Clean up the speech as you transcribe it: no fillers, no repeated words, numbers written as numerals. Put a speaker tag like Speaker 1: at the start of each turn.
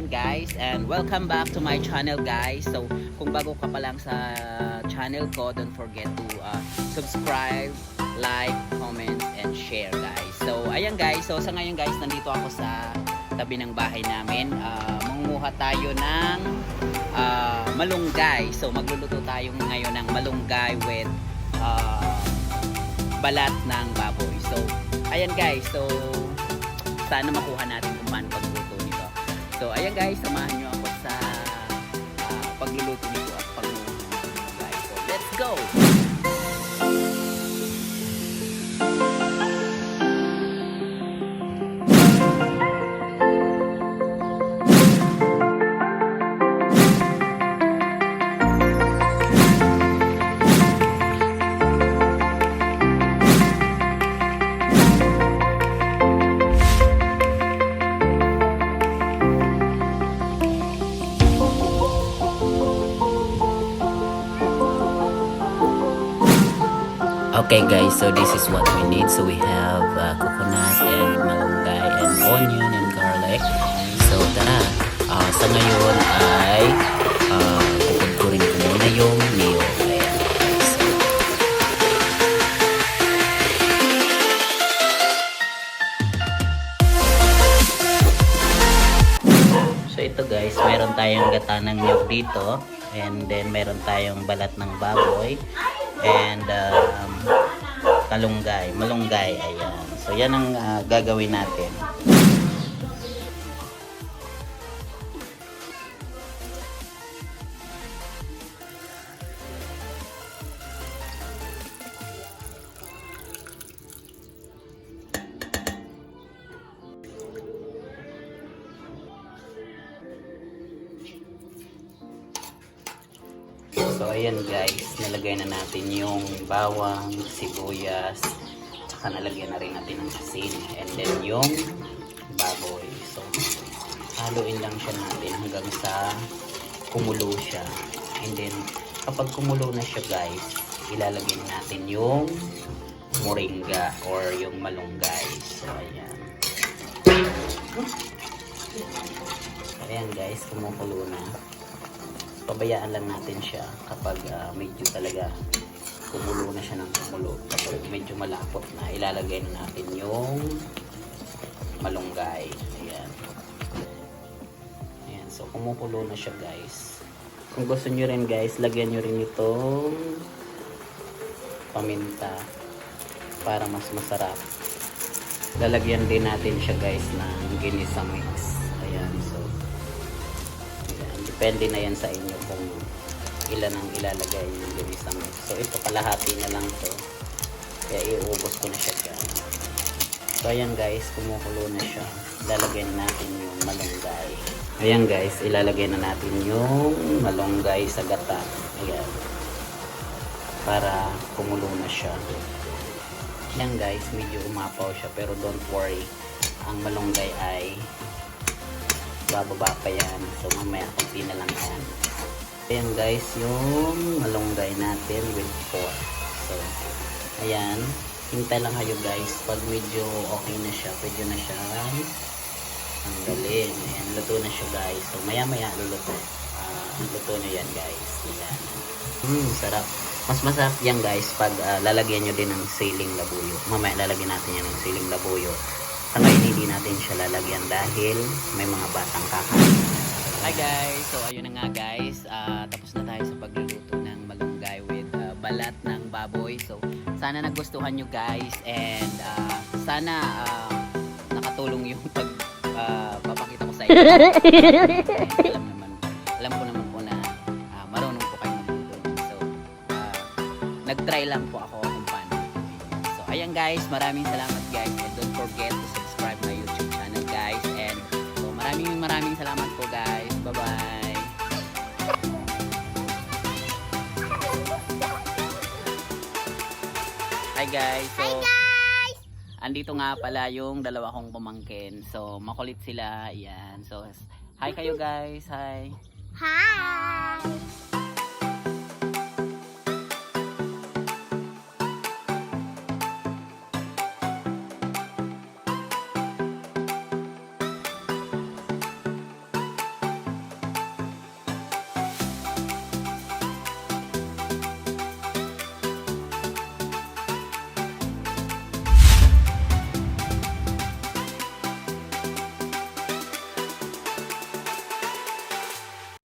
Speaker 1: afternoon guys, and welcome back to my channel guys. So kung bago ka pa lang sa channel ko, don't forget to subscribe, like, comment, and share guys. So ayan guys, so sa ngayon guys, nandito ako sa tabi ng bahay namin. Mangunguha tayo ng malunggay. So magluluto tayo ngayon ng malunggay with balat ng baboy. So ayan guys, so sana makuha natin kung paano pagluluto nito. So ayan guys, samahan nyo ako sa pagluluto nito at pagluluto guys. So let's go! Okay guys, so this is what we need. So we have coconut and malunggay and onion and garlic. So tara, sa ngayon ay pupudkurin ko muna yung niyog. Ayan guys. So ito guys, meron tayong gata ng niyog dito. And then meron tayong balat ng baboy. And malunggay, ayan. So yan ang gagawin natin. So ayan guys, nalagay na natin yung bawang, sibuyas, tsaka nalagyan na rin natin ng asin, and then yung baboy. So haluin lang siya natin hanggang sa kumulo siya. And then kapag kumulo na siya guys, ilalagay natin yung moringa or yung malunggay. So ayan. Ayan guys, kumukulo na. Pabayaan lang natin siya kapag medyo talaga kumulo na siya ng kumulo. Kapag medyo malapot na, ilalagay na natin yung malunggay. Ayan. Ayan. So kumukulo na siya guys. Kung gusto nyo rin guys, lagyan nyo rin itong paminta para mas masarap. Lalagyan din natin siya guys ng ginisa mix. Ayan. So depende na yan sa inyo kung ilan ang ilalagay yung ginisa mix. So ito kalahati na lang to. Kaya iubos ko na siya dyan. So ayan guys, kumukulo na siya. Ilalagay na natin yung malunggay. Ayan guys, ilalagay na natin yung malunggay sa gata. Ayan. Para kumulo na siya. Ayan guys, medyo umapaw siya pero don't worry. Ang malunggay ay bababa pa yan. So mamaya kunti na lang yan. Ayan guys, yung malunggay natin with pork. So ayan, hintay lang kayo guys. Pag medyo okay na siya, pwede na siya tanggalin. Ayan, luto na siya guys. So maya maya luluto. Luto na yan guys. Ayan. Sarap. Mas masarap yan guys pag lalagyan nyo din ng siling labuyo. Mamaya lalagyan natin yan ng siling labuyo. Sa ngayon hindi natin siya lalagyan dahil may mga batang kakain. Hi guys! So ayun na nga guys, tapos na tayo sa pagluluto ng malunggay with balat ng baboy. So sana nagustuhan nyo guys, and sana nakatulong yung papakita ko sa inyo. Alam ko naman po na marunong po kayo magluto. So nag-try lang po ako kung paano. So ayan guys, maraming salamat guys, and don't forget to subscribe my YouTube channel guys, and so maraming salamat po guys. Bye bye. Hi guys. So andito nga pala yung dalawa kong pamangkin. So makulit sila. Yan. So hi kayo guys. Hi.
Speaker 2: Hi.